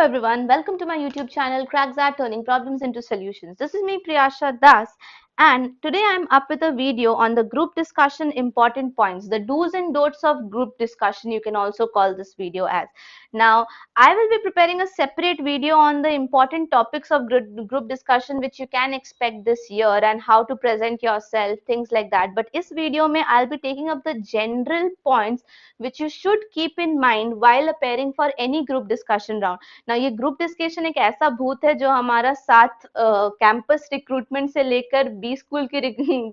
everyone, welcome to my YouTube channel Crackzat Turning Problems into Solutions. This is me Priyasha Das, and today I'm up with a video on the group discussion important points, the do's and don'ts of group discussion, you can also call this video as. Now, I will be preparing a separate video on the important topics of group discussion which you can expect this year and how to present yourself, things like that. But in this video, I'll be taking up the general points which you should keep in mind while appearing for any group discussion round. ना ये group discussion एक ऐसा भूत है जो हमारा साथ campus recruitment से लेकर बी स्कूल की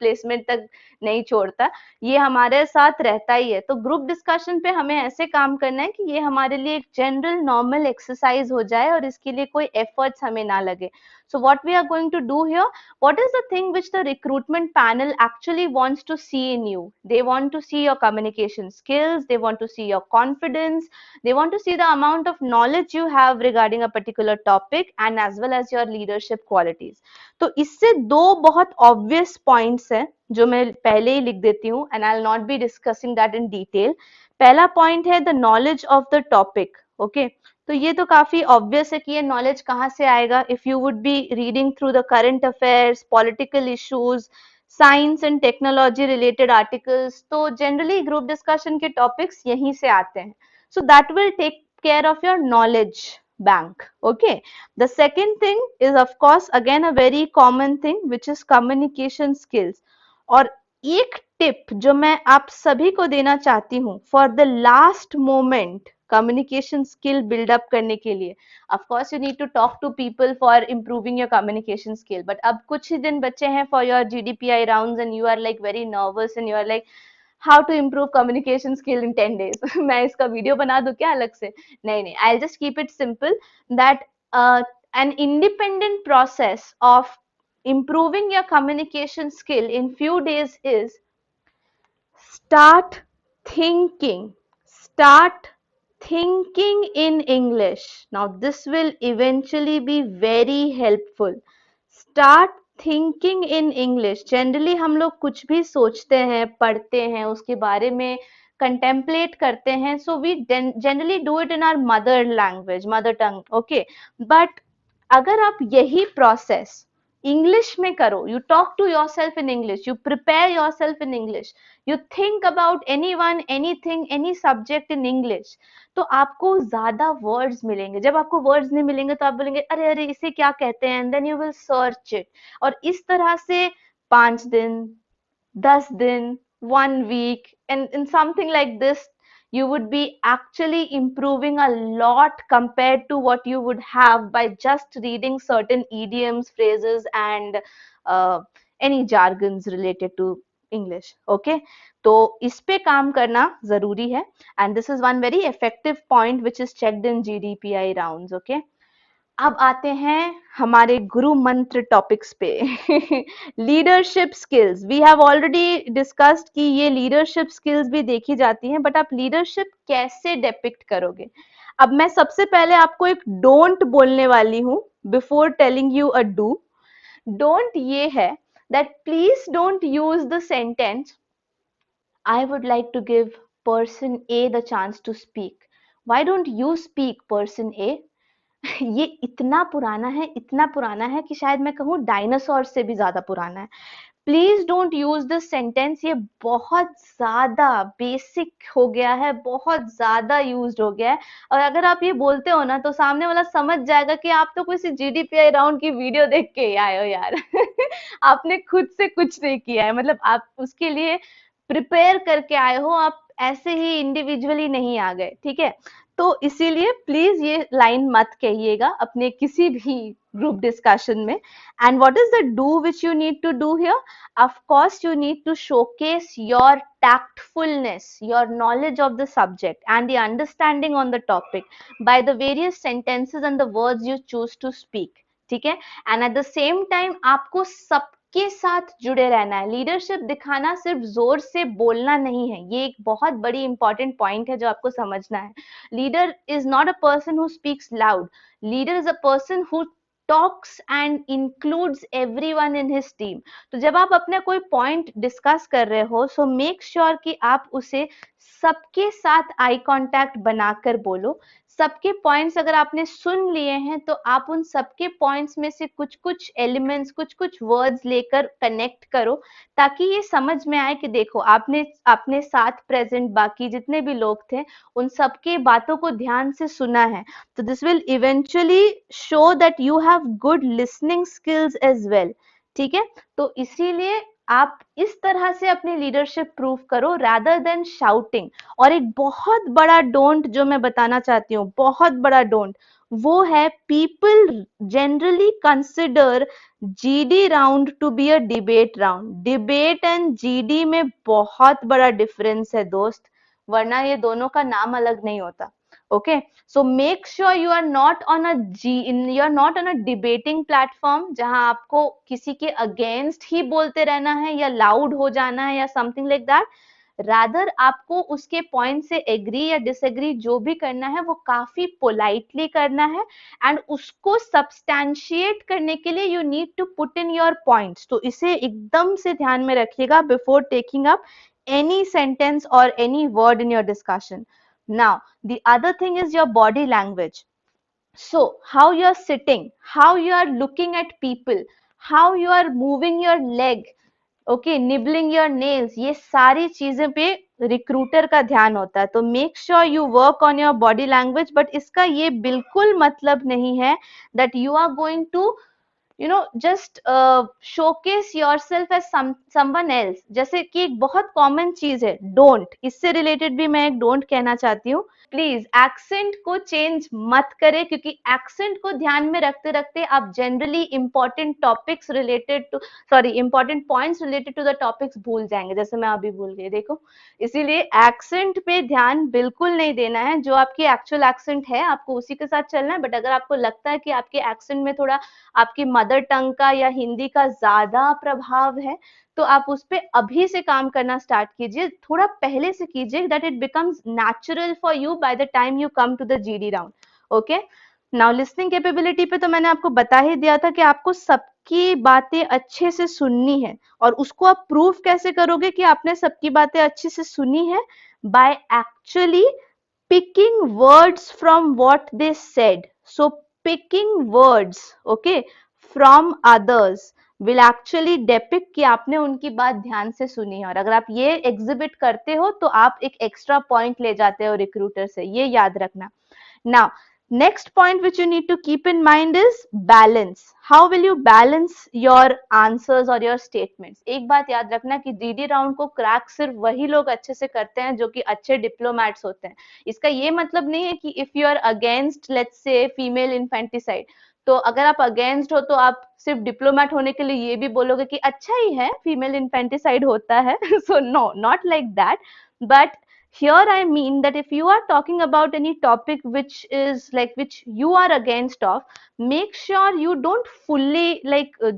प्लेसमेंट तक नहीं छोड़ता, ये हमारे साथ रहता ही है. तो ग्रुप डिस्कशन पे हमें ऐसे काम करना है कि ये हमारे लिए एक जनरल नॉर्मल एक्सरसाइज हो जाए और इसके लिए कोई एफर्ट्स हमें ना लगे. So what we are going to do here, what is the thing which the recruitment panel actually wants to see in you? They want to see your communication skills, they want to see your confidence, they want to see the amount of knowledge you have regarding a particular topic and as well as your leadership qualities. तो इससे दो बहुत obvious points हैं जो मैं पहले ही लिख देती हूँ and I'll not be discussing that in detail. पहला point है the knowledge of the topic. Okay, तो ये तो काफी ऑब्वियस है कि ये नॉलेज कहाँ से आएगा. If you would be reading through the current affairs, political issues, science and technology related articles, तो जनरली ग्रुप डिस्कशन के टॉपिक्स यहीं से आते हैं. So that will take care of your knowledge bank. Okay, the second thing is of course again a very common thing which is communication skills. और एक tip जो मैं आप सभी को देना चाहती हूँ for the last moment communication skill buildup करने के लिए, of course you need to talk to people for improving your communication skill, but अब कुछ ही दिन बचे हैं for your GDPI rounds and you are like very nervous and you are like how to improve communication skill in 10 days. मैं इसका video बना दूं क्या अलग से? नहीं, I'll just keep it simple that an independent process of improving your communication skill in few days is start thinking in English. Now this will eventually be very helpful. Start thinking in English. Generally हम लोग कुछ भी सोचते हैं, पढ़ते हैं, उसके बारे में कंटेम्पलेट करते हैं, so we generally do it in our mother language, mother tongue. Okay, but अगर आप यही प्रोसेस इंग्लिश में करो, you talk to yourself in English, you prepare yourself in English, you think about any one, anything, any subject in English, तो आपको ज्यादा words मिलेंगे. जब आपको वर्ड्स नहीं मिलेंगे तो आप बोलेंगे अरे अरे इसे क्या कहते हैं, and then you will search it. और इस तरह से 5 दिन, 10 दिन, 1 week, and in something like this you would be actually improving a lot compared to what you would have by just reading certain idioms, phrases and any jargons related to English. Okay, तो इस पे काम करना जरूरी है and this is one very effective point which is checked in GDPI rounds. Okay, अब आते हैं हमारे गुरु मंत्र टॉपिक्स पे. Leadership skills, we have already discussed कि ये लीडरशिप स्किल्स भी देखी जाती हैं, बट आप लीडरशिप कैसे डिपिक्ट करोगे. अब मैं सबसे पहले आपको एक डोंट बोलने वाली हूं before telling you a do. Don't ये है that please don't use the sentence I would like to give person A the chance to speak. Why don't you speak person A. ये इतना पुराना है कि शायद मैं कहूँ डायनासोर से भी ज्यादा पुराना है. Please don't use this sentence. ये बहुत ज्यादा बेसिक हो गया है, बहुत ज्यादा यूज्ड हो गया है, और अगर आप ये बोलते हो ना तो सामने वाला समझ जाएगा कि आप तो किसी GDPI राउंड की वीडियो देख के आए हो यार. आपने खुद से कुछ नहीं किया है, मतलब आप उसके लिए प्रिपेयर करके आए हो, आप ऐसे ही इंडिविजुअली नहीं आ गए. ठीक है, तो इसीलिए प्लीज ये लाइन मत कहिएगा अपने किसी भी ग्रुप डिस्कशन में. And what is the do which you need to do here? Of course you need to showcase your tactfulness, your knowledge of the subject and the understanding on the topic by the various sentences and the words you choose to speak. ठीक है, and at the same time आपको सबके साथ जुड़े रहना है. Leadership दिखाना सिर्फ जोर से बोलना नहीं है, ये एक बहुत बड़ी इंपॉर्टेंट पॉइंट है जो आपको समझना है. Leader is not a person who speaks loud. Leader is a person who talks and includes everyone in his team. तो जब आप अपने कोई पॉइंट डिस्कस कर रहे हो, सो मेक श्योर कि आप उसे सबके साथ आई कांटेक्ट बनाकर बोलो, सबके पॉइंट्स अगर आपने सुन लिए हैं तो आप उन सबके पॉइंट्स में से कुछ कुछ एलिमेंट्स, कुछ कुछ वर्ड्स लेकर कनेक्ट करो, ताकि ये समझ में आए कि देखो आपने अपने साथ प्रेजेंट बाकी जितने भी लोग थे उन सबके बातों को ध्यान से सुना है। तो this will eventually show that you have good listening skills as well. ठीक है, तो इसीलिए आप इस तरह से अपनी लीडरशिप प्रूव करो रादर देन शाउटिंग। और एक बहुत बड़ा डोंट जो मैं बताना चाहती हूँ, बहुत बड़ा डोंट, वो है people generally consider GD round to be a debate round. Debate and GD में बहुत बड़ा डिफरेंस है दोस्त, वरना ये दोनों का नाम अलग नहीं होता। Okay, so make sure you are not on a you are not on a debating platform जहां आपको किसी के अगेंस्ट ही बोलते रहना है या लाउड हो जाना है या समथिंग लाइक दैट। रादर आपको उसके पॉइंट से एग्री या डिसएग्री जो भी करना है वो काफी पोलाइटली करना है, एंड उसको सब्सटैंशिएट करने के लिए you need to put in your points. तो इसे एकदम से ध्यान में रखिएगा before taking up any sentence or any word in your discussion. Now, the other thing is your body language. So, how you are sitting, how you are looking at people, how you are moving your leg, okay, nibbling your nails, ये सारी चीजें पे recruiter का ध्यान होता है। तो make sure you work on your body language, but इसका ये बिल्कुल मतलब नहीं है that you are going to just showcase yourself as someone else। जैसे कि एक बहुत कॉमन चीज है डोंट, इससे रिलेटेड भी मैं एक डोंट कहना चाहती हूँ। प्लीज एक्सेंट को चेंज मत करें, क्योंकि एक्सेंट को ध्यान में रखते रखते आप generally important topics related to important points related to the topics भूल जाएंगे, जैसे मैं अभी भूल गई देखो। इसीलिए एक्सेंट पे ध्यान बिल्कुल नहीं देना है। जो आपकी एक्चुअल एक्सेंट है आपको उसी के साथ चलना है, बट अगर आपको लगता है कि आपके एक्सेंट में थोड़ा आपकी मदर टंग का या हिंदी का ज्यादा प्रभाव है, तो आप उस पे अभी से काम करना स्टार्ट कीजिए, थोड़ा पहले से कीजिए, that it becomes natural for you by the time you come to the GD round. Okay, now listening capability पे तो मैंने आपको बता ही दिया था कि आपको सबकी बातें अच्छे से सुननी है, और उसको आप प्रूव कैसे करोगे कि आपने सबकी बातें अच्छे से सुनी है? By actually picking words from what they said. So picking words, okay, from others will actually depict कि आपने उनकी बात ध्यान से सुनी है। और अगर आप ये एग्जिबिट करते हो तो आप एक एक्स्ट्रा पॉइंट ले जाते हो रिक्रूटर से, ये याद रखना। Now, next point which you need to keep in mind is balance. How will you balance your answers or your statements? एक बात याद रखना कि जीडी राउंड को क्रैक सिर्फ वही लोग अच्छे से करते हैं जो कि अच्छे डिप्लोमैट्स होते हैं। इसका ये मतलब नहीं है कि if you are against let's say female infanticide, तो अगर आप अगेंस्ट हो तो आप सिर्फ डिप्लोमैट होने के लिए ये भी बोलोगे कि अच्छा ही है फीमेल इन्फेंटिसाइड होता है। So no, not like that, but here I mean that if you are talking about any topic which is like which you are against of, make sure you don't fully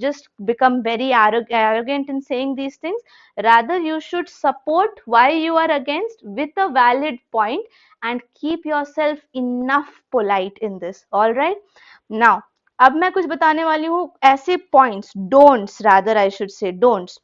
just become very arrogant in saying these things. Rather you should support why you are against with a valid point and keep yourself enough polite in this. All right, now अब मैं कुछ बताने वाली हूँ ऐसे points, don'ts, rather I should say don'ts,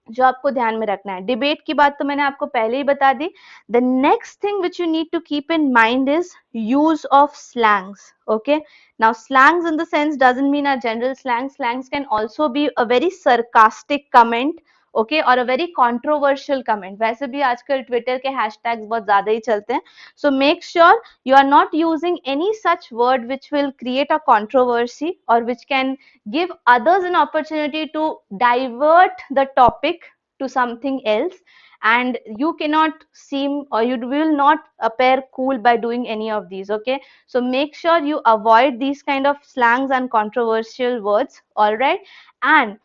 जो आपको ध्यान में रखना है। डिबेट की बात तो मैंने आपको पहले ही बता दी। The next thing which you need to keep in mind is use of slangs. Okay, now slangs in the sense doesn't mean a general slang, slangs can also be a very sarcastic comment, okay, और a very controversial comment. वैसे भी आजकल Twitter के hashtags बहुत ज्यादा ही चलते हैं, so make sure you are not using any such word which will create a controversy or which can give others an opportunity to divert the topic to something else, and you cannot seem or you will not appear cool by doing any of these. Okay, so make sure you avoid these kind of slangs and controversial words. All right, and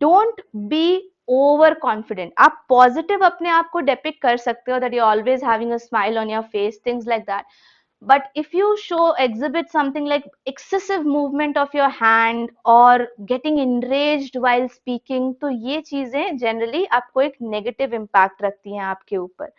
don't be over confident. आप positive अपने आप को depict कर सकते हो, that you always having a smile on your face, things like that, but if you exhibit something like excessive movement of your hand or getting enraged while speaking, तो ये चीजें generally आपको एक negative impact रखती हैं आपके ऊपर।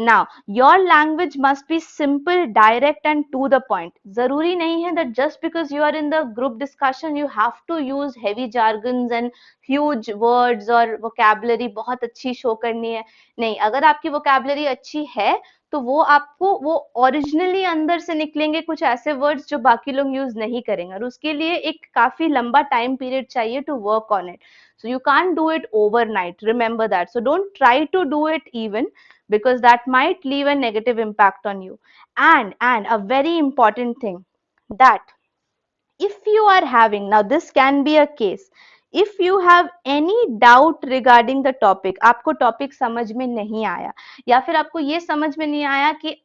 Now your language must be simple, direct and to the point। जरूरी नहीं है that just because you are in the group discussion you have to use heavy jargons and huge words और vocabulary बहुत अच्छी show करनी है। नहीं, अगर आपकी vocabulary अच्छी है तो वो आपको वो ओरिजिनली अंदर से निकलेंगे कुछ ऐसे वर्ड्स जो बाकी लोग यूज नहीं करेंगे, और उसके लिए एक काफी लंबा टाइम पीरियड चाहिए to work on it. So you can't do it overnight. Remember that. So don't try to do it even, because that might leave a negative impact on you. And a very important thing, that if you are having, now this can be a case, if you have any doubt regarding the topic, आपको topic समझ में नहीं आया, या फिर आपको ये समझ में नहीं आया कि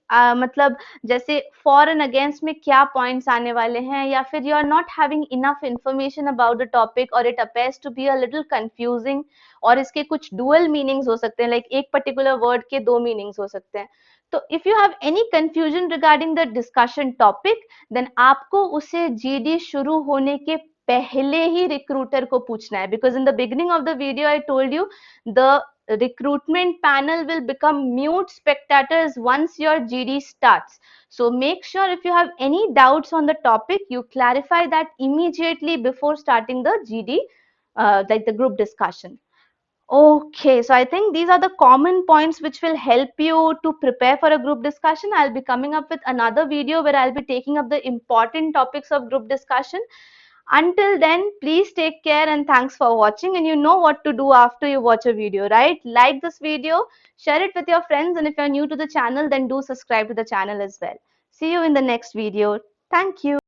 मतलब जैसे फॉर एंड अगेंस्ट में क्या पॉइंट्स आने वाले हैं, या फिर you are not having enough information about the topic, और it appears to be a little confusing, और इसके कुछ डुअल मीनिंग्स हो सकते हैं, लाइक एक पर्टिकुलर वर्ड के दो मीनिंग्स हो सकते हैं. तो if you have any confusion regarding the discussion topic, then आपको उसे जीडी शुरू होने के पहले ही रिक्रूटर को पूछना है, because in the beginning of the video I told you the recruitment panel will become mute spectators once your GD starts. So make sure if you have any doubts on the topic, you clarify that immediately before starting the GD, like the group discussion. Okay, so I think these are the common points which will help you to prepare for a group discussion. I'll be coming up with another video where I'll be taking up the important topics of group discussion. Until then, please take care and thanks for watching. And you know what to do after you watch a video, right? Like this video, share it with your friends, and if you're new to the channel, then do subscribe to the channel as well. See you in the next video. Thank you.